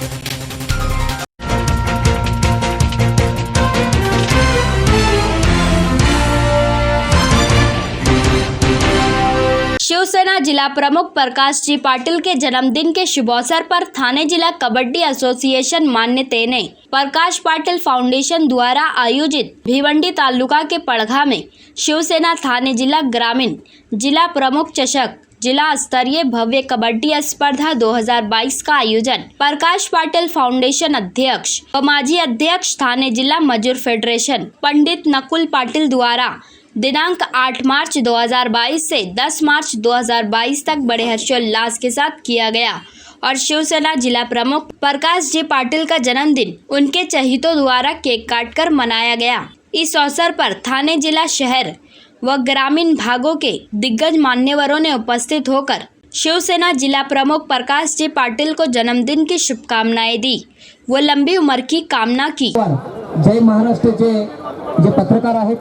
शिवसेना जिला प्रमुख प्रकाश जी पाटिल के जन्मदिन के शुभ अवसर पर थाने जिला कबड्डी एसोसिएशन मान्यते ने प्रकाश पाटिल फाउंडेशन द्वारा आयोजित भिवंडी तालुका के पड़घा में शिवसेना थाने जिला ग्रामीण जिला प्रमुख चषक जिला स्तरीय भव्य कबड्डी स्पर्धा 2022 का आयोजन प्रकाश पाटिल फाउंडेशन अध्यक्ष व माजी अध्यक्ष थाने जिला मजदूर फेडरेशन पंडित नकुल पाटिल द्वारा दिनांक 8 मार्च 2022 से 10 मार्च 2022 तक बड़े हर्षोल्लास के साथ किया गया और शिवसेना जिला प्रमुख प्रकाश जी पाटिल का जन्मदिन उनके चहेतों द्वारा केक काटकर मनाया गया। इस अवसर पर थाने जिला शहर व ग्रामीण भागों के दिग्गज मान्यवरों ने उपस्थित होकर शिवसेना जिला प्रमुख प्रकाश जी पाटिल को जन्मदिन की शुभकामनाएं दी व लंबी उम्र की कामना की। जय महाराष्ट्र जे पत्रकार आहेत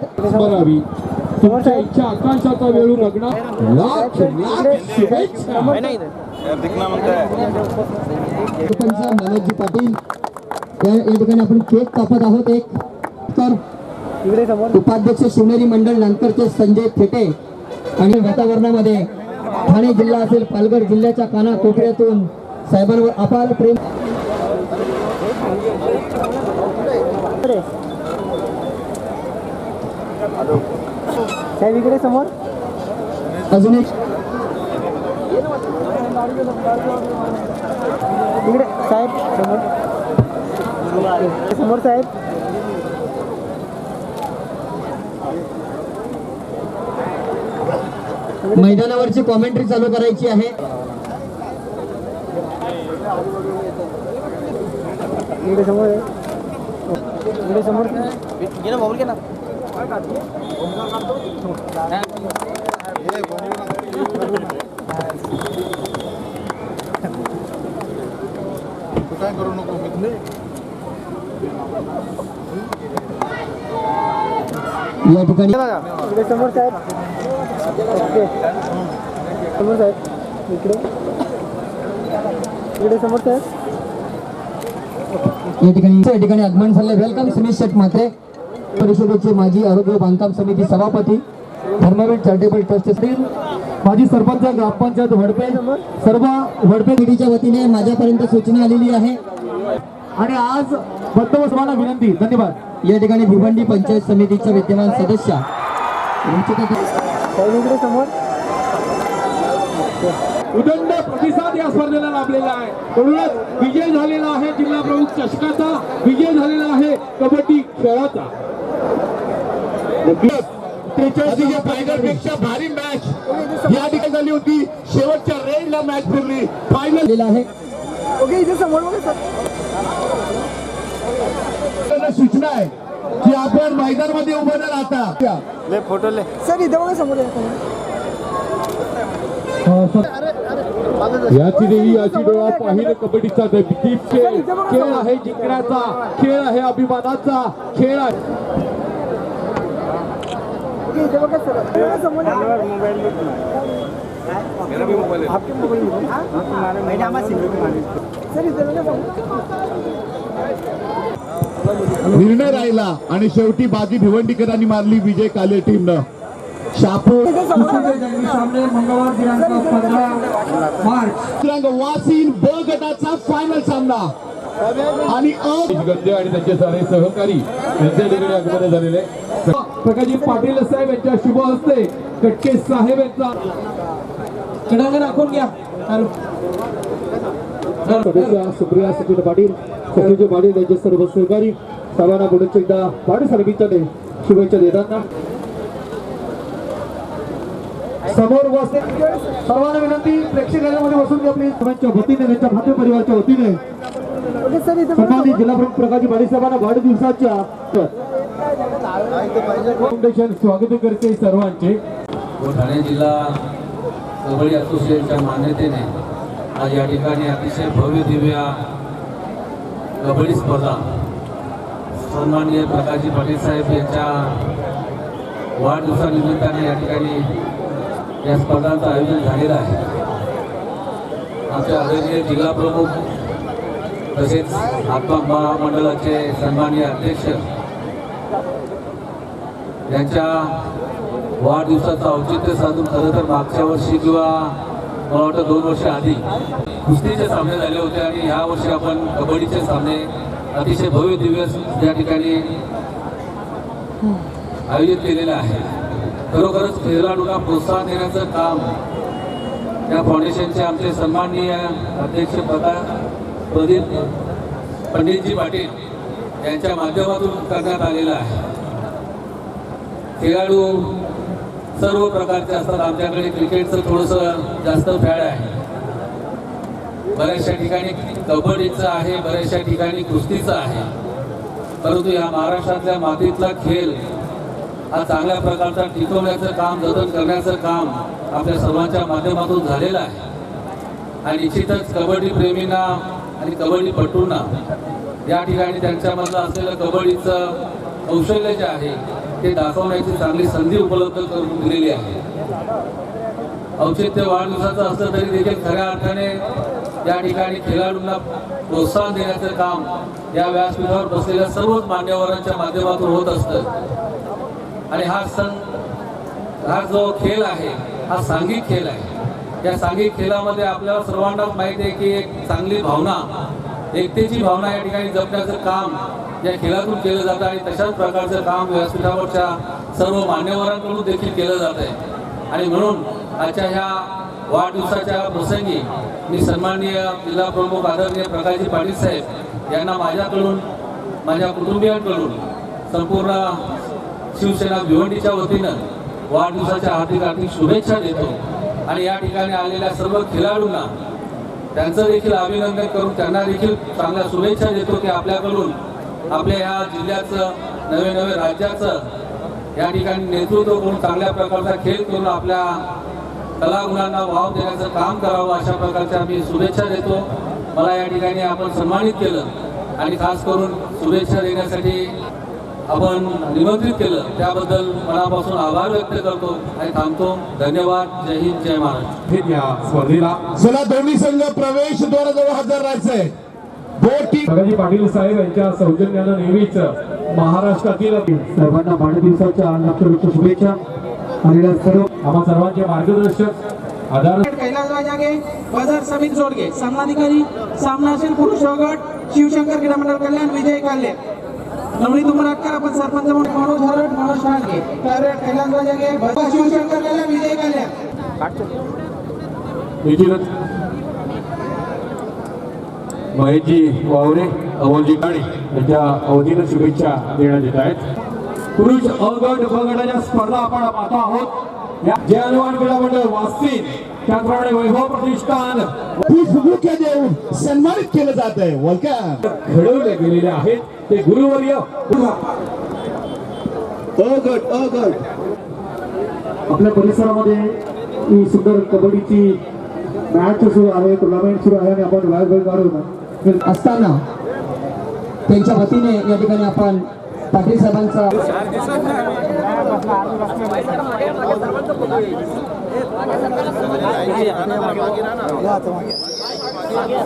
तुमच्या इच्छा आकांक्षाचा वेळू लग्न लाख शुभेच्छा। मनोजी पाटील या ठिकाणी आपण केक कापत आहोत। एक तर उपाध्यक्ष शिवनेरी मंडळ नंतरचे संजय थेटे आणि वातावरणामध्ये ठाणे जिल्हा असेल पालघर जिल्ह्याच्या कानाकोपऱ्यातून साहेबांवर अपार प्रेम साहेब इकडे समोर अजून एक इकडे साहेब समोर साहेब मैदानावरची कॉमेंट्री चालू करायची आहे। इकडे समोर इकडे समोर घे ना मोबाईल घे ना काय करू नको या ठिकाणी इकडे समोर साहेब समोर साहेब इकडे समोर साहेब या ठिकाणी आगमन झाले। वेलकम सुनील शेठ म्हात्रे परिषदेचे माजी आरोग्य बांधकाम समिती सभापती धर्मवीर चॅरिटेबल ट्रस्ट माजी सरपंच ग्रामपंचायत वडपे सर्व वडपे पिढीच्या वतीने माझ्यापर्यंत सूचना आलेली आहे आणि आज बंदोबस्ताला विनंती। धन्यवाद। या ठिकाणी भिवंडी पंचायत समितीच्या विद्यमान सदस्य उदंड प्रतिसाद या स्पर्धेला लाभलेला आहे। म्हणूनच विजय झालेला आहे जिल्हा प्रमुख चषकाचा, विजय झालेला आहे कबड्डी खेळाचा। 43 फायनलपेक्षा भारी मॅच या ठिकाणी झाली होती। शेवटच्या रेडला मॅच फिरली फायनल आहे। ओके इथे समोर सूचना आहे की आपण मैदानामध्ये उभं न राहता ले फोटो ले सर इथे बघा समोर याची देवी याची डोळा पाहिलं कबड्डीचा खेळ आहे, जिंकण्याचा खेळ आहे, अभिमानाचा खेळ आहे। निर्णय राहिला आणि शेवटी बाजी भिवंडीकरांनी मारली विजय काले टीमनं। शापूर सामने मंगळवार दिनांक 15 मार्च वासीन ब गटाचा फायनल सामना आणि गद्दे आणि त्यांचे सारे सहकारी यांच्या ठिकाणी आगमन झालेले प्रकाशजी पाटील साहेब यांच्या शुभ हस्ते कटके साहेब यांचा कडांगण राखून घ्या। सुप्रिया सचिन पाटील सचिन पाटील यांचे सर्व सहकारी साहेबांना पुढे एकदा पाटील समितीने शुभेच्छा देताना समोर बसते सर्वांना विनंती प्रेक्षकांमध्ये बसून घ्या प्लीज। सर्वांच्या वतीने त्यांच्या भाग्य परिवाराच्या वतीने सन्मानित जिल्हा प्रमुख प्रकाश पाटील साहेबांना वाढदिवसाच्या फाउंडेशन स्वागत करते सर्वांचे। ठाणे जिल्हा कबड्डी असोसिएशनच्या मान्यतेने आज या ठिकाणी अतिशय भव्य दिव्य कबड्डी स्पर्धा सन्माननीय प्रकाशजी पाटील साहेब यांच्या वाढदिवसानिमित्ताने या ठिकाणी या स्पर्धांचं आयोजन झालेलं आहे। आमचे आदरणीय जिल्हा प्रमुख तसेच हातमाग महामंडळाचे सन्माननीय अध्यक्ष यांच्या वाढदिवसाचं औचित्य साधून खरं तर मागच्या वर्षी किंवा मला वाटतं 2 वर्ष आधी कुस्तीचे सामने झाले होते आणि ह्या वर्षी आपण कबड्डीचे सामने अतिशय भव्य दिव्य या ठिकाणी आयोजित केलेलं आहे. खरोखरच खेळाडूंना प्रोत्साहन देण्याचं काम या फाउंडेशनचे आमचे सन्माननीय अध्यक्ष प्रदीप पंडितजी पाटील यांच्या माध्यमातून करण्यात आलेलं आहे. खेळाडू सर्व प्रकारचे असतात. आमच्याकडे क्रिकेटचं थोडंसं जास्त फॅड आहे, बऱ्याचशा ठिकाणी कबड्डीचं आहे, बऱ्याचशा ठिकाणी कुस्तीचं आहे. परंतु या महाराष्ट्रातल्या मातीतला खेळ हा चांगल्या प्रकारचा टिकवण्याचं काम, जतन करण्याचं काम आपल्या सर्वांच्या माध्यमातून झालेलं आहे. आणि निश्चितच कबड्डी प्रेमींना आणि कबड्डीपटूंना या ठिकाणी त्यांच्यामधलं असलेलं कबड्डीचं कौशल्य जे आहे ते दाखवण्याची चांगली संधी उपलब्ध करून दिलेली आहे. औचित्य वाढदिवसाचं असलं तरी देखील खऱ्या अर्थाने या ठिकाणी खेळाडूंना प्रोत्साहन देण्याचं काम या व्यासपीठावर बसलेल्या सर्वच मान्यवरांच्या माध्यमातून होत असतं. आणि हा जो खेळ आहे हा सांघिक खेळ आहे. या सांघिक खेळामध्ये आपल्याला सर्वांनाच माहिती आहे की एक चांगली भावना, एकतेची भावना या ठिकाणी जपण्याचं काम या खेळातून केलं जातं आणि तशाच प्रकारचं काम व्यासपीठावरच्या सर्व मान्यवरांकडून देखील केलं जात आहे. आणि म्हणून आजच्या ह्या वाढदिवसाच्या प्रसंगी मी सन्माननीय जिल्हा प्रमुख आदरणीय प्रकाशजी पाटील साहेब यांना माझ्याकडून, माझ्या कुटुंबियांकडून संपूर्ण शिवसेना भिवंडीच्या वतीनं वाढदिवसाच्या हार्दिक शुभेच्छा देतो. आणि या ठिकाणी आलेल्या सर्व खेळाडूंना त्यांचं देखील अभिनंदन करून त्यांना देखील चांगल्या शुभेच्छा देतो की आपल्याकडून आपल्या ह्या जिल्ह्याचं, नवे राज्याचं या ठिकाणी नेतृत्व करून चांगल्या प्रकारचा खेळ करून आपल्या कलागुणांना वाव देण्याचं काम करावं अशा प्रकारच्या मी शुभेच्छा देतो. मला या ठिकाणी आपण सन्मानित केलं आणि खास करून शुभेच्छा देण्यासाठी आपण निमंत्रित केलं त्याबद्दल मनापासून आभार व्यक्त करतो आणि थांबतो. धन्यवाद. जय हिंद, जय महाराष्ट्र. या स्पर्धेला चला दोन्ही संघ प्रवेशद्वाराजवळ हजर राहायचंय. प्रकाशजी पाटील साहेब यांच्या सौजन्यानं नेहमीच महाराष्ट्रातील सर्वांना वाढदिवसाच्या लक्षवेध शुभेच्छा. आलेल्या सर्व आम्हा सर्वांचे मार्गदर्शक आधार कैलासराव जागे, बाजार समीर जोडगे. सामनाधिकारी सामना असेल पुरुष गट शिवशंकर क्रीडा मंडळ कल्याण, विजय काल्ले. नवनीत उमराटकर आपण सरपंच म्हणून मनोज हरट, मनोज ठाणगे. कैलासराव जागे, बाजार शिवशंकर कल्याण, विजय काल्ले. निश्चितच महेशजी वावरे, अमोलजी काळे यांच्या अवधीनं शुभेच्छा देण्यात येत आहेत. पुरुष अ गट ब गटाच्या स्पर्धा आपण पाहतो आहोत. या जे हनुमान क्रीडा मंडळ वास्ती, त्याचप्रमाणे वैभव प्रतिष्ठान पुष्पगुच्छ देऊन सन्मानित केलं जात आहे. वलका घडवले गेलेले आहेत ते गुरुवर्य अ गट आपल्या परिसरामध्ये ही सुंदर कबड्डीची मॅच सुरू आहे, टुर्नामेंट सुरू आहे आणि आपण व्यासपीठ असताना त्यांच्या वतीने या ठिकाणी आपण पाटील साहेबांचा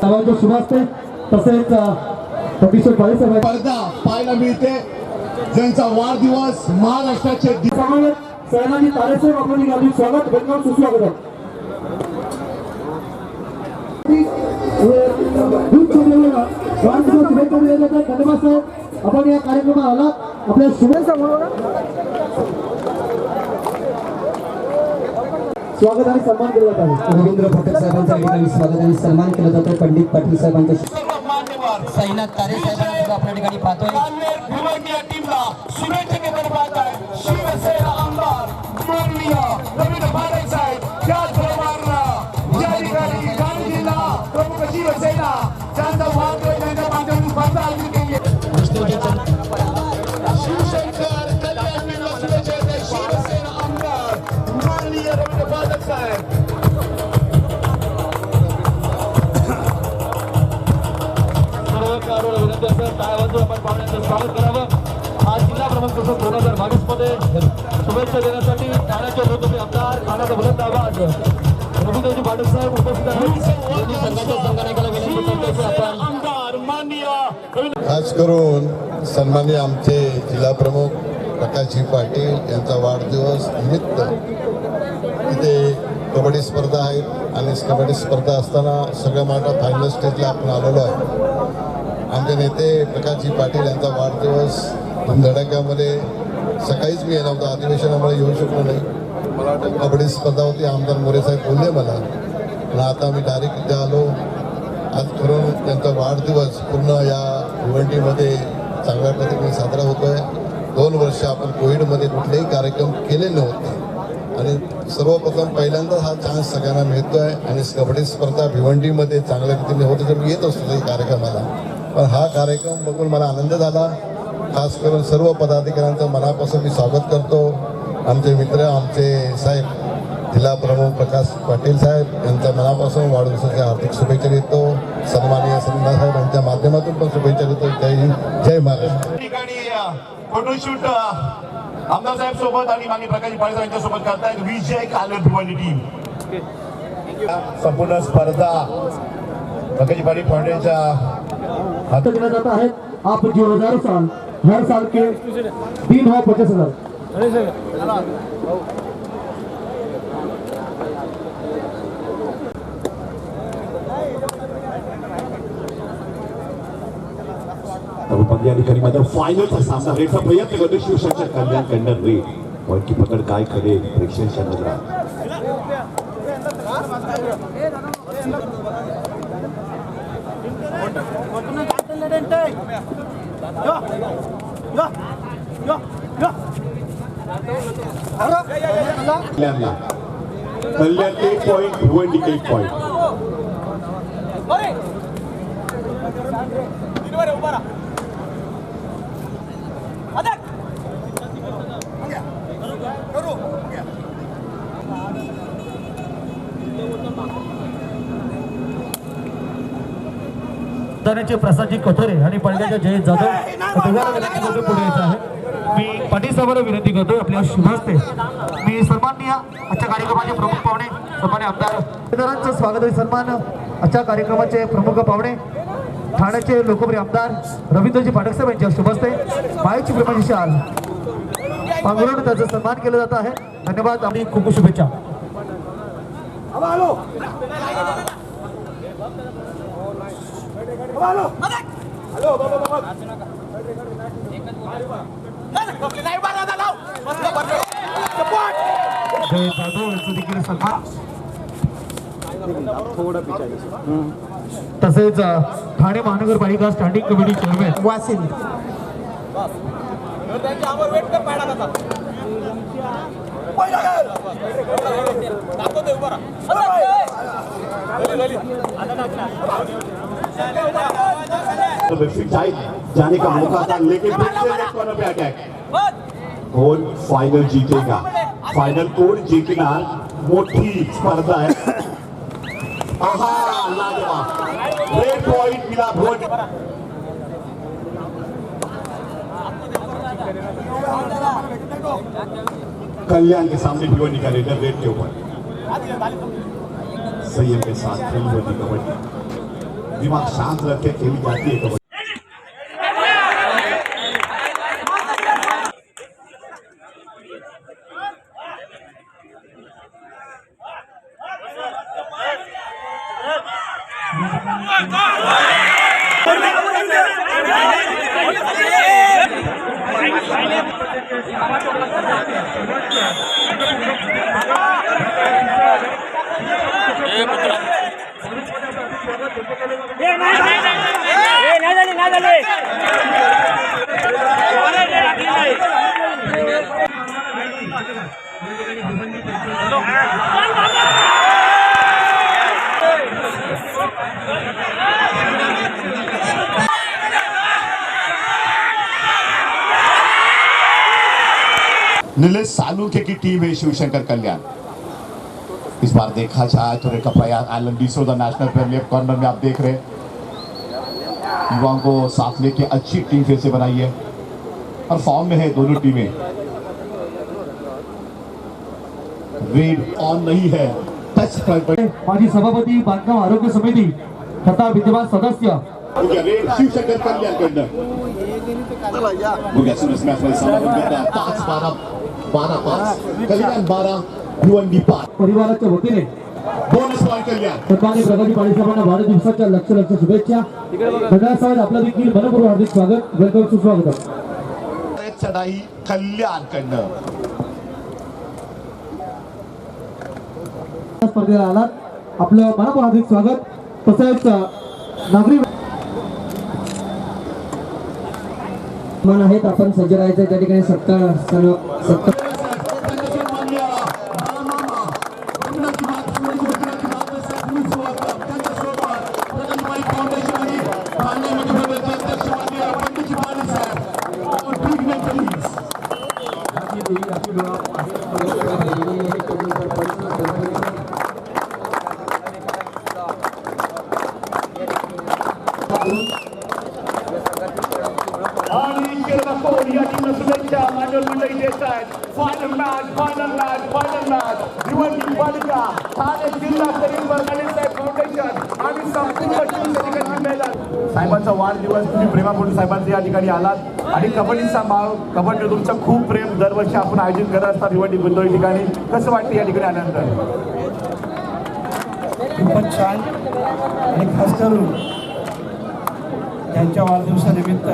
सर्वांचे शुभ असते. तसेच प्रतिष्ठित पाटील साहेब स्पर्धा पाहायला मिळते ज्यांचा वाढदिवस महाराष्ट्राचे सहनाजी तारेसाहेब आपण गावी स्वागत, वेलकम, सुस्वागत. धन्यवाद साहेब, आपण या कार्यक्रमात आला. आपल्या शुभेच्छा स्वागत आणि सन्मान केला जात आहे. रवींद्र पटेल साहेबांच्या ठिकाणी स्वागत आणि सन्मान केला जातो. पंडित पाटील साहेबांचा साईनाथ तारे साहेबांना सुद्धा आपल्या ठिकाणी पाहतोय. शिवसेना आमदार माननीय रवींद्र पाटील साहेब, त्याचबरोबर या ठिकाणी ठाणे जिल्हा प्रमुख शिवसेना ज्यांचा त्यांच्या माध्यमातून स्पर्धा आयोजित केली आहे. शिवशंकर कल्याण शिवसेना आमदार माननीय रवींद्र पाटील साहेब. स्वागत करावं. आज जिल्हा क्रमांक 2022 मध्ये शुभेच्छा देण्यासाठी ठाण्याचे लोकप्रिय आमदार, ठाण्याचा बुलंद आवाज रवींद्रजी पाटील साहेब उपस्थित आहेत. संघाच्या संघटनेला विनंती करतो की आपण खास करून सन्माननीय आमचे जिल्हा प्रमुख प्रकाशजी पाटील यांचा वाढदिवस निमित्त इथे कबड्डी स्पर्धा आहेत आणि कबड्डी स्पर्धा असताना सगळ्या मोठा फायनल स्टेजला आपण आलेलो आहे. आमचे नेते प्रकाशजी पाटील यांचा वाढदिवस धुमधडाक्यामध्ये सकाळीच मी येणार होतो, अधिवेशनामुळे येऊ शकलो नाही. मला वाटतं कबड्डी स्पर्धा होती, आमदार मोरे साहेब बोलले मला आणि आता मी डायरेक्ट इथे आलो. आज करून त्यांचा वाढदिवस पूर्ण या भिवंडीमध्ये चांगल्या पद्धतीने साजरा होतो आहे. 2 वर्ष आपण कोविडमध्ये कुठलेही कार्यक्रम केले नव्हते आणि सर्वप्रथम पहिल्यांदा हा चान्स सगळ्यांना मिळतो आहे आणि कबड्डी स्पर्धा भिवंडीमध्ये चांगल्या रीतीने होते तर मी येत असतो त्या कार्यक्रमाला. पण हा कार्यक्रम बघून मला आनंद झाला. खास करून सर्व पदाधिकाऱ्यांचं मनापासून मी स्वागत करतो. आमचे मित्र आमचे साहेब जिल्हा प्रमुख प्रकाश पाटील साहेब यांच्या मनापासून वाढदिवसाच्या हार्दिक शुभेच्छा देतो. सन्माननीय संध्या साहेब यांच्या माध्यमातून पण शुभेच्छा देतो. जय हिंद, जय महाराष्ट्र. ठिकाणी फोटोशूट आमदार साहेब सोबत आणि मागे प्रकाश पाटील यांच्या सोबत करतायत विजय काले भिवंडी टीम. संपूर्ण स्पर्धा प्रकाश पाटील फाउंडेशनच्या हाथ दिया जाता है. आप जो 1000 साल हर साल के 3 हो 50,000. या ठिकाणी मात्र फायनलचा सामना रेडचा प्रयत्न करतो शिवसेनेच्या कल्याण कडनं रेड पॉईंटची पकड काय करेल प्रेक्षकांच्या नजरा. कल्याण 1 पॉईंट भिवंडी 1 पॉईंट. दाण्याचे प्रसादजी कथोरे आणि पडद्याच्या जयेश जाधव दोघांना विनंती करतो पुढे यायचं आहे. मी पाटील साहेबांना विनंती करतोय आपल्या शुभ हस्ते मी सन्माननीय आजच्या कार्यक्रमाचे प्रमुख पाहुणे सन्मान्य आमदारांचं स्वागत आणि सन्मान. आजच्या कार्यक्रमाचे प्रमुख पाहुणे ठाण्याचे लोकप्रिय आमदार रवींद्रजी पाठक साहेब यांच्या शुभ हस्ते मायेची प्रेमाची शाल पांघरून त्याचा सन्मान केला जात आहे. धन्यवाद आणि खूप खूप शुभेच्छा. जय जाधव यांचं देखील सन्मान. तसेच ठाणे महानगरपालिका स्टँडिंग कमिटी चेअरमॅन वासिल जाने का मौका था लेकिन कॉर्नर पे अटैक. कौन फाइनल जीतेगा, फाइनल कौन जिंकना मोठी स्पर्धा आहे. रेड पॉइंट मिला भिवंडी. कल्याण के सामने भिवंडी का रेडर रेड के ऊपर संयम के साथ खेली होती कबड्डी. दिमाग शांत रख के खेली जाती है कबड्डी. नीलेश सालुके की टीम है शिवशंकर कल्याण. इस बार देखा जाए तो रेड का प्रयास Alan D'Souza national player left corner में आप देख रहे हैं युवाओं को साथ लेके अच्छी टीम फिर से बनाई है और फॉर्म में है दोनों टीमें. रेड ऑन नहीं है टच पर माजी सभापती बांधकाम आरोग्य समिती तथा विद्यमान सदस्य बघूया रेड शिवशंकर कल्याणकडनं बघूया सुरेश मॅच मध्ये समाधान करतात 5-12 कल्याण 12 भिवंडी 5 परिवाराच्या वतीने बोनस पॉईंट कल्याण सन्माननीय प्रगती पाटील साहेबांना वाढदिवसाच्या लक्ष शुभेच्छा. सगळ्या साहेब आपलं देखील मनपूर्वक हार्दिक स्वागत, वेलकम, सुस्वागत. चढाई कल्याणकडनं स्पर्धेला आलात, आपलं मनपूर्वक हार्दिक स्वागत. तसेच नागरिक मान आहेत, आपण सज्ज राहायचं त्या ठिकाणी सत्कार आणि केरळकोट या टीमला शुभेच्छा मान्यवर मंडळी देत आहेत. फायनल मॅच भिवंडी पालिका ठाणे जिल्हा करीमगंज साहेब फाउंडेशन आणि संपूर्ण टीम या ठिकाणी मैदान. साहेबांचा वाढदिवस तुम्ही प्रेमापोटी साहेबांचे या ठिकाणी आलात आणि कबड्डी तुमचं खूप प्रेम दरवर्षी आपण आयोजित करत असतात भिवंडी बुंदोळी ठिकाणी. कसं वाटतं या ठिकाणी आल्यानंतर? खूपच छान आणि खास करून त्यांच्या वाढदिवसानिमित्त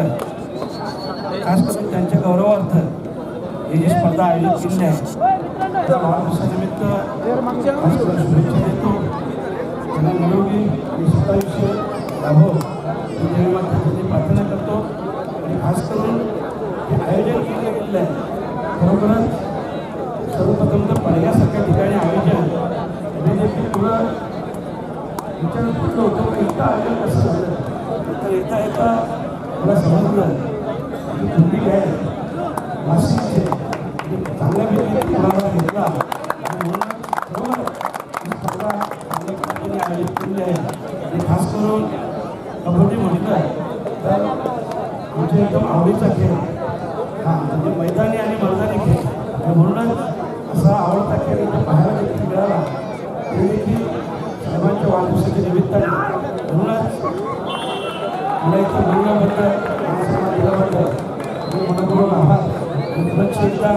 खास करून त्यांच्या गौरवार्थ ही जी स्पर्धा आयोजित केली आहे त्या वाढदिवसानिमित्त खास करून शुभेच्छा देतो. त्यांना निरोगी आयुष्य लाभो ही प्रार्थना करतो. आणि खास करून हे आयोजन केलं गेलेलं आहे खरोखरच सर्वप्रथम तर पाहिल्यासारख्या ठिकाणी आयोजन हे देखील थोडं विचार करतो होतो की इतकं आयोजन कसं झालं. तर येता मला समजलं की तुम्ही काय नाशिकचे चांगल्या पैकी मुलाला घेतला आणि म्हणून ही स्पर्धा चांगल्या पद्धतीने आयोजित केली आहे. आणि खास करून कबड्डी म्हटलं तर आमच्या एकदम आवडीचा खेळ म्हणजे मैदानी आणि मर्दानी खेळ. आणि म्हणूनच असा आवडता खेळ इथं पाहायला देखील मिळाला. ते देखील साहेबांच्या वाढदिवसाच्या निमित्ताने म्हणूनच मला इथं बोलण्याबद्दल दिल्याबद्दल मी मनपूर्वक आभार. पुन्हा एकदा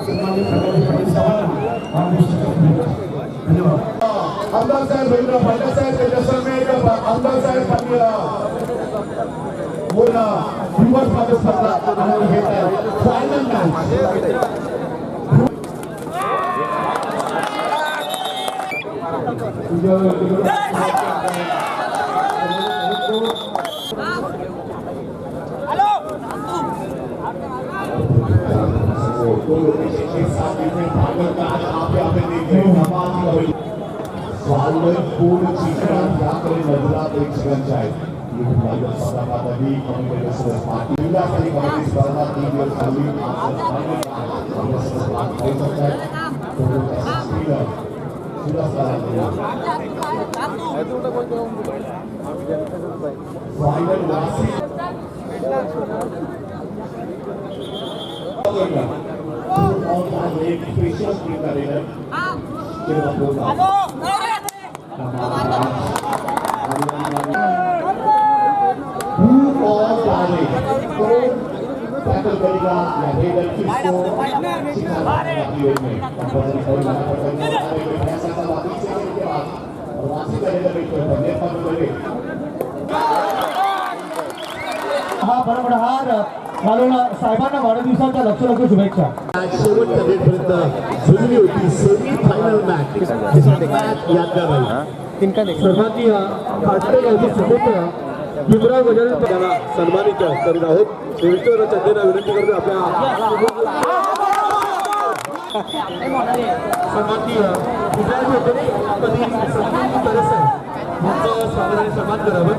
सन्माननीय प्रगती पाटील साहेबांना वाढदिवसाच्या शुभेच्छा. धन्यवाद. आमदार साहेब रवींद्र पाटील साहेब त्यांच्या आमदार साहेब पाटील पूर्ण दिवस मध्ये स्पर्धा आनंद घेत आहे. फायनल मॅच हा बरोबर हार घालून साहेबांना वाढदिवसाच्या लक्ष शुभेच्छा. शेवटच्या डेटपर्यंत जुळली होती. सेमी फायनल मॅच यादगार राहील. सर्वांनी शुभेच्छा. भीमराव गजानन त्यांना सन्मानित करीत आहोत. देवेंद्र चंदेला विनंती करतो आपल्या सन्मान करावं.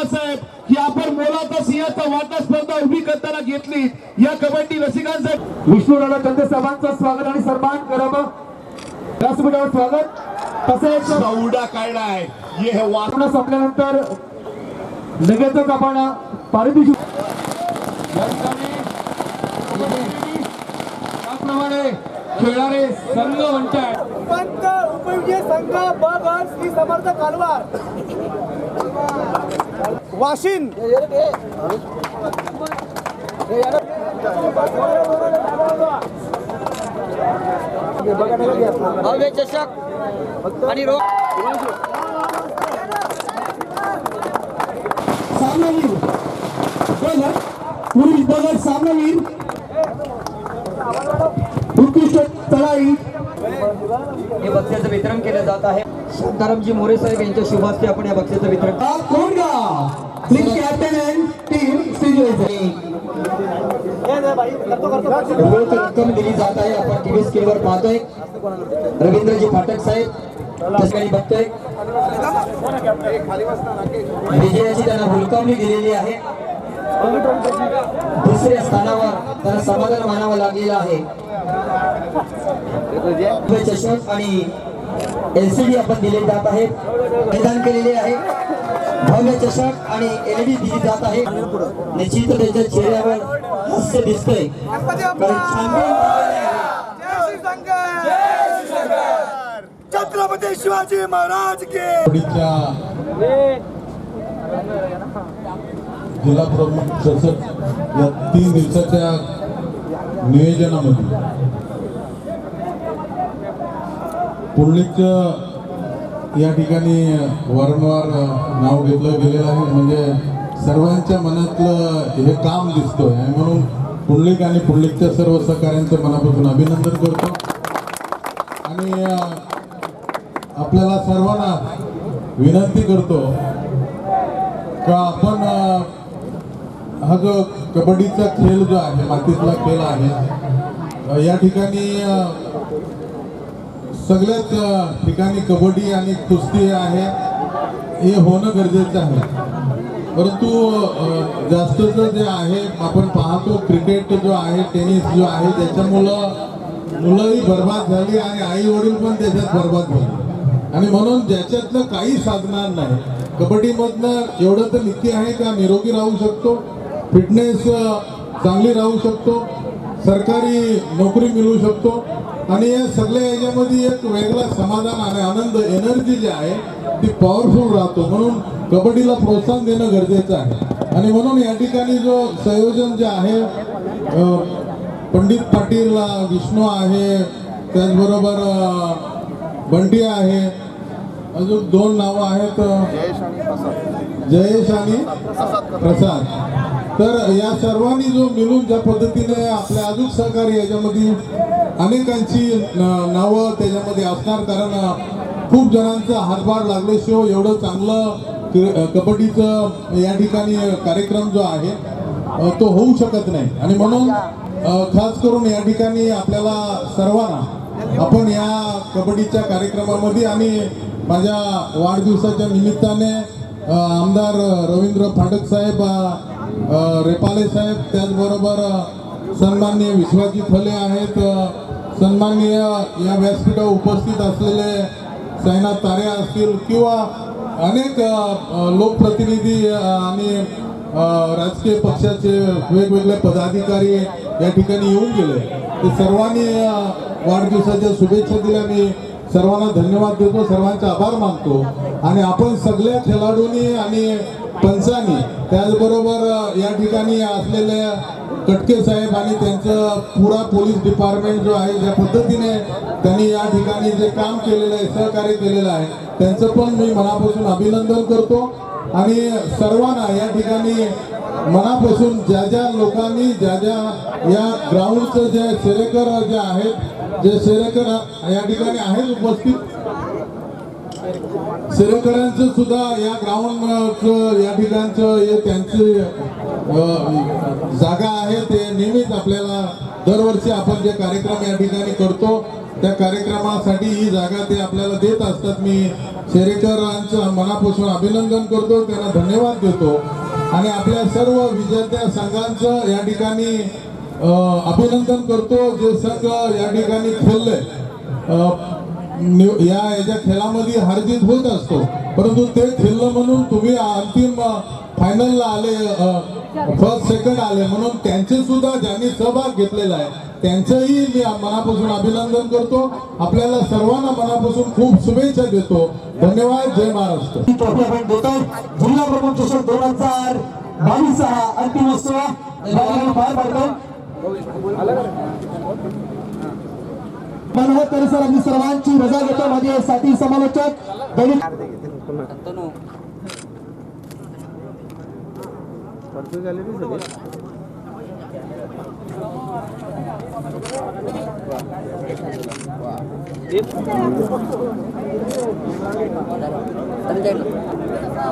साहेब ही आपण मोलाचा सिंहाचा वाटा स्पर्धा उभी करताना घेतली. या कबड्डी रसिकांसाठी विष्णुराणा चंदे साहेबांचं स्वागत आणि सन्मान करावं. व्यासपीठावर स्वागत. तसेच दौडा काढलाय. हे वाचणं संपल्यानंतर लगेचच आपण पारितोषिक त्याप्रमाणे खेळणारे संघ म्हणतात पंत उपविजय संघ ब गट श्री समर्थ कालवार वाशिन भव्य चषक आणि सामनावीर पुरुष बगट सामनावीर उत्कृष्ट चढाई हे बक्षाचं वितरण केलं जात आहे. शांतारामजी मोरे साहेब यांच्या शुभ हस्ते आपण या बक्षाचं वितरण प्लीज कॅप्टन अँड टीम रक्कम दिली जात आहे. आपण टीव्ही स्क्रीनवर पाहतोय. रवींद्रजी फाटक साहेब त्यासाठी बघतोय. विजयाची त्यांना हुलकावणी दिलेली आहे. दुसऱ्या स्थानावर त्यांना समाधान मानावं लागलेलं आहे. चषक आणि एलसीडी आपण दिले जात आहे. मैदान केलेले आहे. भव्य चषक आणि एलईडी दिली जात आहे. निश्चित त्यांच्या चेहऱ्यावर हास्य दिसतंय. छत्रपती शिवाजी महाराज के जिल्हा प्रमुख चषक या 3 दिवसाच्या नियोजनामध्ये पुंडलिकचं या ठिकाणी वारंवार नाव घेतलं गेलेलं आहे. म्हणजे सर्वांच्या मनातलं हे काम दिसतोय आणि म्हणून पुंडलिक आणि पुंडलिकच्या सर्व सहकाऱ्यांचं मनापासून अभिनंदन करतो. आणि आपल्याला सर्वांना विनंती करतो का आपण हा जो कबड्डीचा खेळ जो आहे, मातीतला खेळ आहे, या ठिकाणी सगळ्याच ठिकाणी कबड्डी आणि कुस्ती आहे हे होणं गरजेचं आहे. परंतु जास्तचं जे आहे आपण पाहतो क्रिकेट जो आहे, टेनिस जो आहे, त्याच्यामुळं मुलंही बर्बाद झाली आणि आई वडील पण त्याच्यात बर्बाद झाले. आणि म्हणून ज्याच्यातलं काही साधणार नाही. कबड्डीमधनं एवढं तर नक्की आहे का निरोगी राहू शकतो, फिटनेस चांगली राहू शकतो, सरकारी नोकरी मिळू शकतो आणि या सगळ्या याच्यामध्ये एक वेगळा समाधान आणि आनंद, एनर्जी जी आहे ती पॉवरफुल राहतो. म्हणून कबड्डीला प्रोत्साहन देणं गरजेचं आहे. आणि म्हणून या ठिकाणी जो संयोजन जे आहे, पंडित पाटील विष्णू आहे, त्याचबरोबर बंटी आहे, अजून 2 नावं आहेत, जयेश आणि प्रसाद. तर या सर्वांनी जो मिळून ज्या पद्धतीने आपल्या अजून सहकारी याच्यामध्ये अनेकांची नावं त्याच्यामध्ये असणार, कारण खूप जणांचा हातभार लागल्याशिवाय एवढं चांगलं कबड्डीचं या ठिकाणी कार्यक्रम जो आहे तो होऊ शकत नाही. आणि म्हणून खास करून या ठिकाणी आपल्याला सर्वांना आपण या कबड्डीच्या कार्यक्रमामध्ये आणि माझ्या वाढदिवसाच्या निमित्ताने आमदार रवींद्र फाटक साहेब, रेपाले साहेब, त्याचबरोबर सन्माननीय विश्वाजी फले आहेत, सन्माननीय या व्यासपीठावर उपस्थित असलेले साईनाथ तारे असतील किंवा अनेक लोकप्रतिनिधी आणि राजकीय पक्षाचे वेगवेगळे पदाधिकारी या ठिकाणी येऊन गेले. ते सर्वांनी वाढदिवसाच्या शुभेच्छा दिल्या. मी सर्वांना धन्यवाद देतो, सर्वांचे आभार मानतो. आणि आपण सगळ्या खेळाडूंनी आणि पंचांनी, त्याचबरोबर या ठिकाणी असलेले कटके साहेब आणि त्यांचं पुरा पोलीस डिपार्टमेंट जो आहे, ज्या पद्धतीने त्यांनी या ठिकाणी जे काम केलेलं आहे, सहकार्य केलेलं आहे, त्यांचं पण मी मनापासून अभिनंदन करतो. आणि सर्वांना या ठिकाणी मनापासून ज्या ज्या लोकांनी ज्या या ग्राउंडचं जे सेरेकर जे आहेत, जे सेरेकर या ठिकाणी आहेत उपस्थित, सेरेकरांचं सुद्धा या ग्राउंडचं या ठिकाणचं हे त्यांची जागा आहे. ते नेहमीच आपल्याला दरवर्षी आपण जे कार्यक्रम या ठिकाणी करतो त्या कार्यक्रमासाठी ही जागा ते आपल्याला देत असतात. मी सेरेकरांचं मनापासून अभिनंदन करतो, त्यांना धन्यवाद देतो. आणि आपल्या सर्व विजेत्या संघांचं या ठिकाणी अभिनंदन करतो, जे संघ या ठिकाणी खेळले. याच्या खेळामध्ये हारजीत होत असतो, परंतु ते खेळलं म्हणून तुम्ही अंतिम फायनलला आले, फर्स्ट सेकंड आले, म्हणून त्यांचे सुद्धा ज्यांनी सहभाग घेतलेला आहे त्यांचंही मी मनापासून अभिनंदन करतो. आपल्याला सर्वांना मनापासून खूप शुभेच्छा देतो. धन्यवाद. जय महाराष्ट्र. ही ट्रॉफी आपण देतो. जिल्हा प्रमुख चषक 2022 हा अंतिम उत्सव पार पडतो. मनोहर तरी सर आम्ही सर्वांची रजा घेतो. माझे साथी समालोचक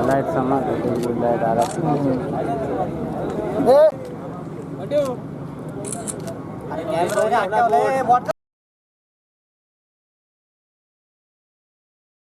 लाइट sama लाइट आ रहा है